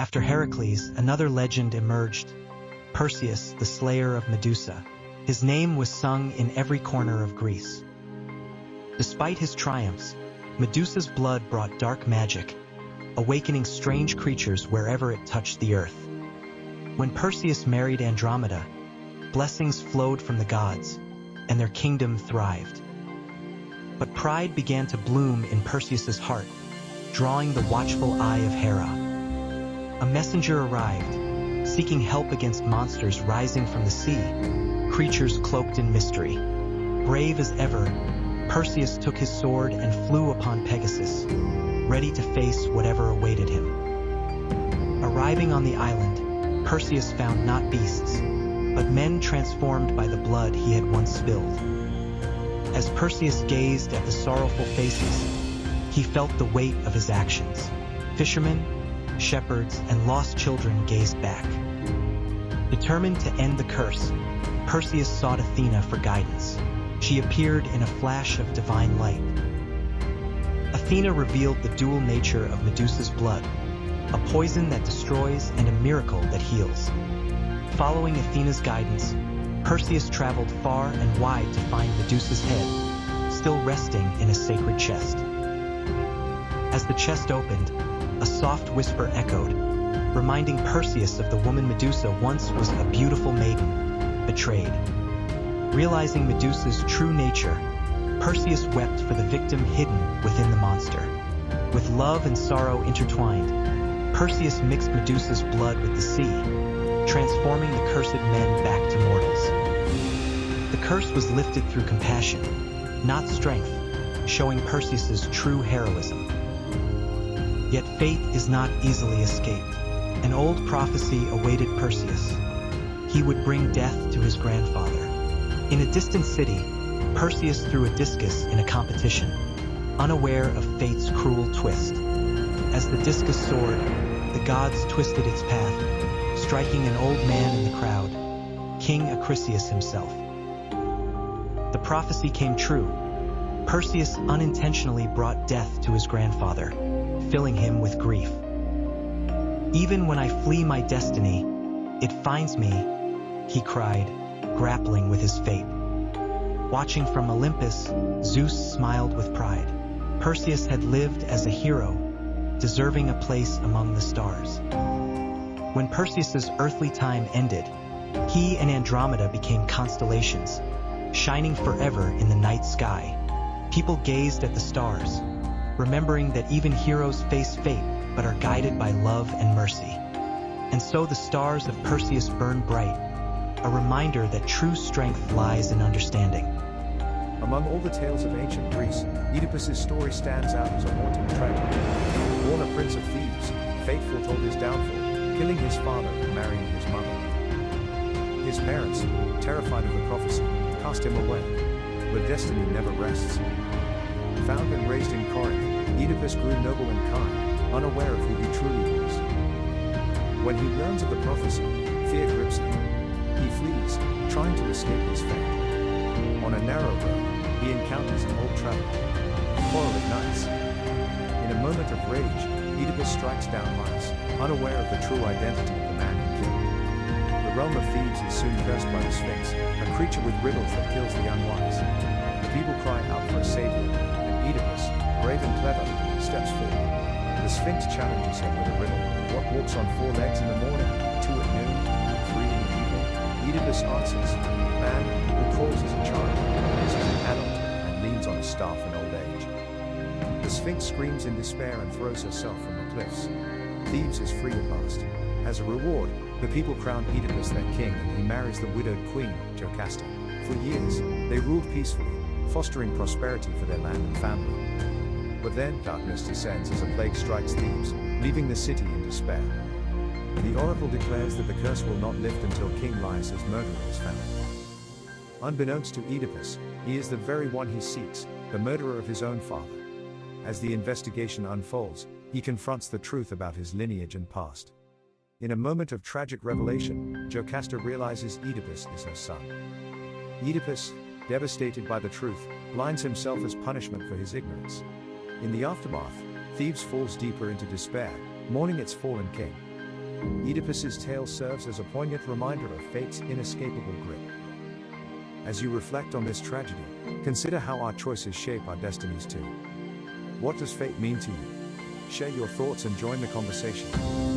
After Heracles, another legend emerged, Perseus, the slayer of Medusa. His name was sung in every corner of Greece. Despite his triumphs, Medusa's blood brought dark magic, awakening strange creatures wherever it touched the earth. When Perseus married Andromeda, blessings flowed from the gods, and their kingdom thrived. But pride began to bloom in Perseus's heart, drawing the watchful eye of Hera. A messenger arrived, seeking help against monsters rising from the sea, creatures cloaked in mystery. Brave as ever, Perseus took his sword and flew upon Pegasus, ready to face whatever awaited him. Arriving on the island, Perseus found not beasts, but men transformed by the blood he had once spilled. As Perseus gazed at the sorrowful faces, he felt the weight of his actions. Fishermen, shepherds, and lost children gazed back. Determined to end the curse, Perseus sought Athena for guidance. She appeared in a flash of divine light. Athena revealed the dual nature of Medusa's blood, a poison that destroys and a miracle that heals. Following Athena's guidance, Perseus traveled far and wide to find Medusa's head, still resting in a sacred chest. As the chest opened, a soft whisper echoed, reminding Perseus of the woman Medusa once was a beautiful maiden, betrayed. Realizing Medusa's true nature, Perseus wept for the victim hidden within the monster. With love and sorrow intertwined, Perseus mixed Medusa's blood with the sea, transforming the cursed men back to mortals. The curse was lifted through compassion, not strength, showing Perseus's true heroism. Yet fate is not easily escaped. An old prophecy awaited Perseus. He would bring death to his grandfather. In a distant city, Perseus threw a discus in a competition, unaware of fate's cruel twist. As the discus soared, the gods twisted its path, striking an old man in the crowd, King Odysseus himself. The prophecy came true. Perseus unintentionally brought death to his grandfather, filling him with grief. Even when I flee my destiny, it finds me, he cried, grappling with his fate. Watching from Olympus, Zeus smiled with pride. Perseus had lived as a hero, deserving a place among the stars. When Perseus's earthly time ended, he and Andromeda became constellations, shining forever in the night sky. People gazed at the stars, remembering that even heroes face fate but are guided by love and mercy. And so the stars of Perseus burned bright, a reminder that true strength lies in understanding. Among all the tales of ancient Greece, Oedipus's story stands out as a haunting tragedy. Born a prince of thieves, fate foretold his downfall, killing his father and marrying his mother. His parents, terrified of the prophecy, cast him away. But destiny never rests. Found and raised in Corinth, Oedipus grew noble and kind, unaware of who he truly was. When he learns of the prophecy, fear grips him. He flees, trying to escape his fate. On a narrow road, he encounters an old traveler. A quarrel ignites. In a moment of rage, Oedipus strikes down Midas, unaware of the true identity of the man he killed. The realm of Thebes is soon cursed by the Sphinx, a creature with riddles that kills the unwise. The people cry out for a savior, and Oedipus, brave and clever, steps forward. The Sphinx challenges him with a riddle. What walks on 4 legs in the morning, 2 at noon, 3 in the evening? Oedipus answers, man who crawls as a child, lives as an adult, and leans on a staff in old age. The Sphinx screams in despair and throws herself from the cliffs. Thebes is free at last. As a reward, the people crown Oedipus their king and he marries the widowed queen, Jocasta. For years, they ruled peacefully, fostering prosperity for their land and family. But then darkness descends as a plague strikes Thebes, leaving the city in despair. The oracle declares that the curse will not lift until King Laius' murderer is found. Unbeknownst to Oedipus, he is the very one he seeks, the murderer of his own father. As the investigation unfolds, he confronts the truth about his lineage and past. In a moment of tragic revelation, Jocasta realizes Oedipus is her son. Oedipus, devastated by the truth, blinds himself as punishment for his ignorance. In the aftermath, Thebes falls deeper into despair, mourning its fallen king. Oedipus's tale serves as a poignant reminder of fate's inescapable grip. As you reflect on this tragedy, consider how our choices shape our destinies too. What does fate mean to you? Share your thoughts and join the conversation.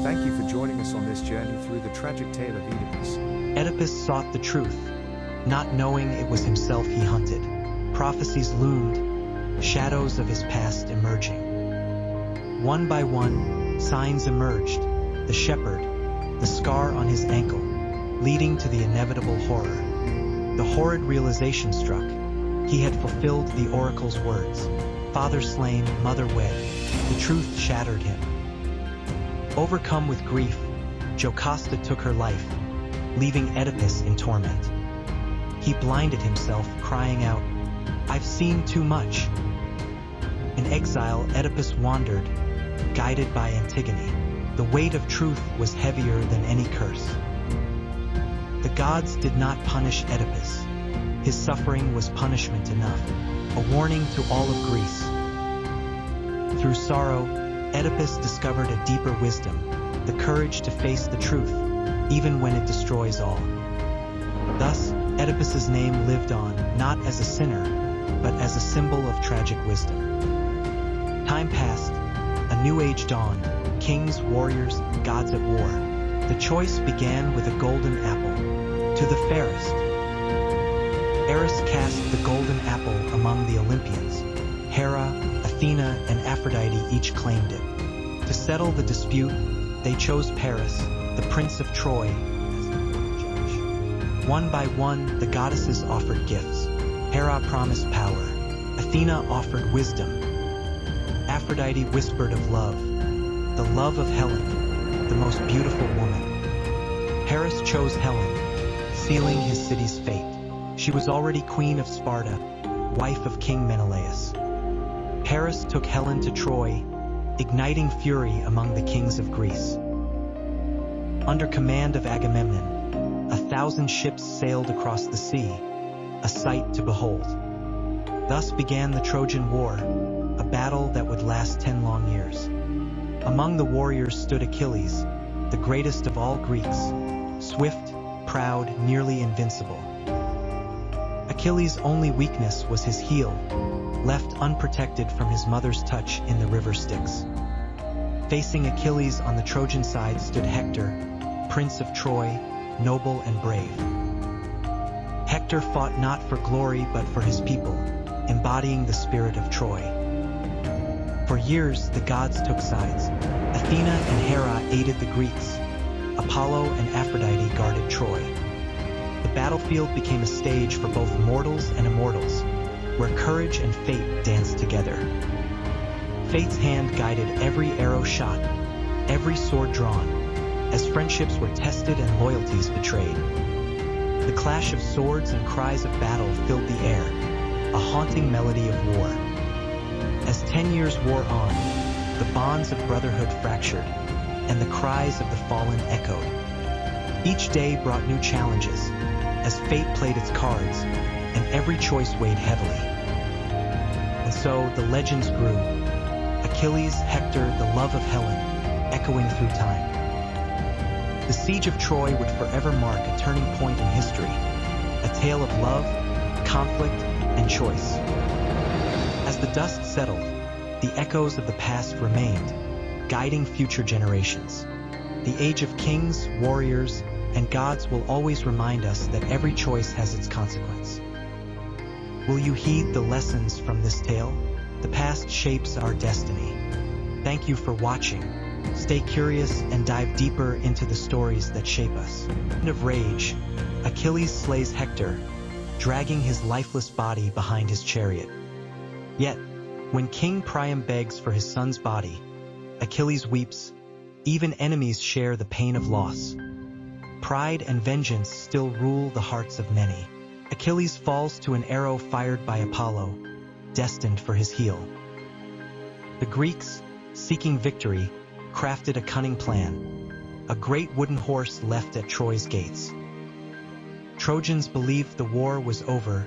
Thank you for joining us on this journey through the tragic tale of Oedipus. Oedipus sought the truth, not knowing it was himself he hunted. Prophecies loomed, shadows of his past emerging. One by one, signs emerged: the shepherd, the scar on his ankle, leading to the inevitable horror. The horrid realization struck. He had fulfilled the oracle's words. Father slain, mother wed. The truth shattered him. Overcome with grief, Jocasta took her life, leaving Oedipus in torment. He blinded himself, crying out, "I've seen too much." In exile, Oedipus wandered, guided by Antigone. The weight of truth was heavier than any curse. The gods did not punish Oedipus. His suffering was punishment enough, a warning to all of Greece. Through sorrow, Oedipus discovered a deeper wisdom, the courage to face the truth, even when it destroys all. Thus, Oedipus's name lived on, not as a sinner, but as a symbol of tragic wisdom. Time passed, a new age dawned, kings, warriors, gods at war. The choice began with a golden apple. To the fairest. Eris cast the golden apple among the Olympians. Hera, Athena, and Aphrodite each claimed it. To settle the dispute, they chose Paris, the prince of Troy, as the judge. One by one, the goddesses offered gifts. Hera promised power. Athena offered wisdom. Aphrodite whispered of love, the love of Helen, the most beautiful woman. Paris chose Helen, sealing his city's fate. She was already queen of Sparta, wife of King Menelaus. Paris took Helen to Troy, igniting fury among the kings of Greece. Under command of Agamemnon, 1,000 ships sailed across the sea, a sight to behold. Thus began the Trojan War, a battle that would last 10 long years. Among the warriors stood Achilles, the greatest of all Greeks, swift, proud, nearly invincible. Achilles' only weakness was his heel, left unprotected from his mother's touch in the river Styx. Facing Achilles on the Trojan side stood Hector, prince of Troy, noble and brave. Hector fought not for glory but for his people, embodying the spirit of Troy. For years, the gods took sides. Athena and Hera aided the Greeks. Apollo and Aphrodite guarded Troy. The battlefield became a stage for both mortals and immortals, where courage and fate danced together. Fate's hand guided every arrow shot, every sword drawn, as friendships were tested and loyalties betrayed. The clash of swords and cries of battle filled the air, a haunting melody of war. As 10 years wore on, the bonds of brotherhood fractured, and the cries of the fallen echoed. Each day brought new challenges, as fate played its cards, and every choice weighed heavily. And so the legends grew. Achilles, Hector, the love of Helen, echoing through time. The siege of Troy would forever mark a turning point in history, a tale of love, conflict, and choice. As the dust settled, the echoes of the past remained, guiding future generations. The age of kings, warriors, and gods will always remind us that every choice has its consequence. Will you heed the lessons from this tale? The past shapes our destiny. Thank you for watching. Stay curious and dive deeper into the stories that shape us. In of rage, Achilles slays Hector, dragging his lifeless body behind his chariot. Yet, when King Priam begs for his son's body, Achilles weeps. Even enemies share the pain of loss. Pride and vengeance still rule the hearts of many. Achilles falls to an arrow fired by Apollo, destined for his heel. The Greeks, seeking victory, crafted a cunning plan. A great wooden horse left at Troy's gates. Trojans believed the war was over,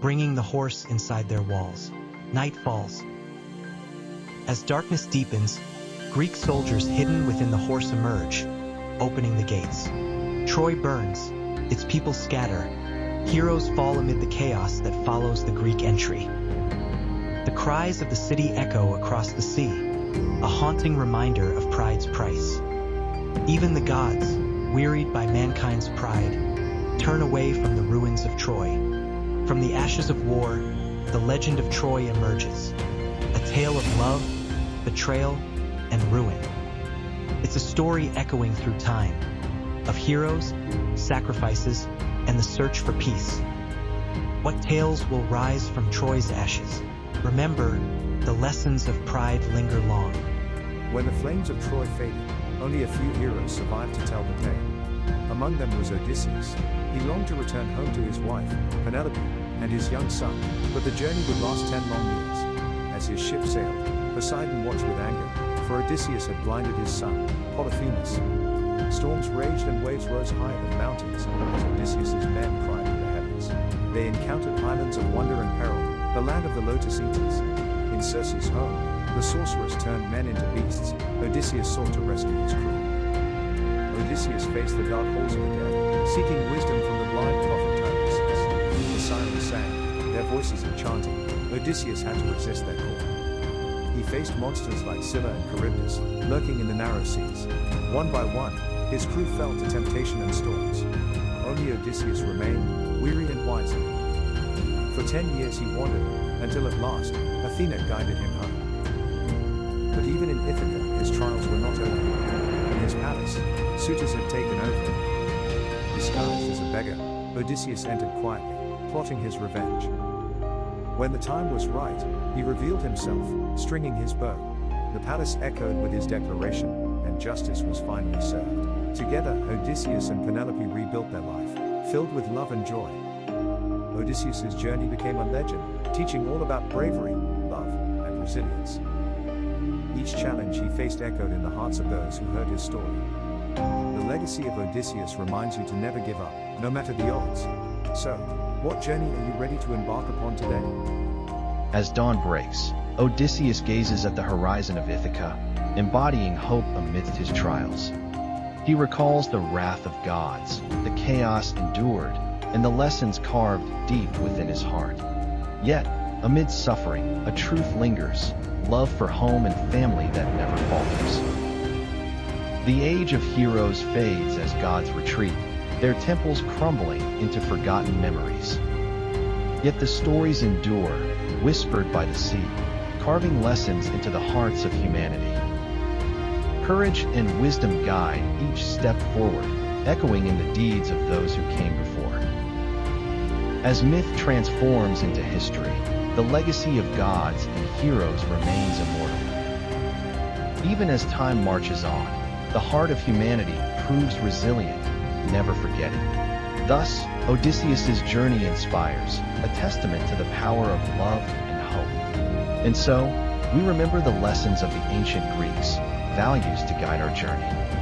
bringing the horse inside their walls. Night falls. As darkness deepens, Greek soldiers hidden within the horse emerge, opening the gates. Troy burns, its people scatter, heroes fall amid the chaos that follows the Greek entry. The cries of the city echo across the sea, a haunting reminder of pride's price. Even the gods, wearied by mankind's pride, turn away from the ruins of Troy. From the ashes of war, the legend of Troy emerges, a tale of love, betrayal, and ruin. It's a story echoing through time, of heroes, sacrifices, and the search for peace. What tales will rise from Troy's ashes? Remember, the lessons of pride linger long. When the flames of Troy faded, only a few heroes survived to tell the tale. Among them was Odysseus. He longed to return home to his wife, Penelope, and his young son, but the journey would last 10 long years. As his ship sailed, Poseidon watched with anger, for Odysseus had blinded his son, Polyphemus. Storms raged and waves rose higher than mountains, as Odysseus's men cried to the heavens. They encountered islands of wonder and peril, the land of the Lotus Eaters. In Circe's home, the sorceress turned men into beasts. Odysseus sought to rescue his crew. Odysseus faced the dark halls of the dead, seeking wisdom from the blind prophet Tiresias. The sirens sang, their voices enchanting. Odysseus had to resist their call. He faced monsters like Scylla and Charybdis, lurking in the narrow seas. One by one, his crew fell to temptation and storms. Only Odysseus remained, weary and wiser. For 10 years he wandered, until at last, Athena guided him home. But even in Ithaca, his trials were not over. In his palace, suitors had taken over. Disguised as a beggar, Odysseus entered quietly, plotting his revenge. When the time was right, he revealed himself, stringing his bow. The palace echoed with his declaration, and justice was finally served. Together, Odysseus and Penelope rebuilt their life, filled with love and joy. Odysseus' journey became a legend, teaching all about bravery, love, and resilience. Each challenge he faced echoed in the hearts of those who heard his story. The legacy of Odysseus reminds you to never give up, no matter the odds. So, what journey are you ready to embark upon today? As dawn breaks, Odysseus gazes at the horizon of Ithaca, embodying hope amidst his trials. He recalls the wrath of gods, the chaos endured, and the lessons carved deep within his heart. Yet, amid suffering, a truth lingers, love for home and family that never falters. The age of heroes fades as gods retreat, their temples crumbling into forgotten memories. Yet the stories endure, whispered by the sea, carving lessons into the hearts of humanity. Courage and wisdom guide each step forward, echoing in the deeds of those who came before. As myth transforms into history, the legacy of gods and heroes remains immortal. Even as time marches on, the heart of humanity proves resilient, never forgetting. Thus, Odysseus' journey inspires, a testament to the power of love and hope. And so, we remember the lessons of the ancient Greeks, values to guide our journey.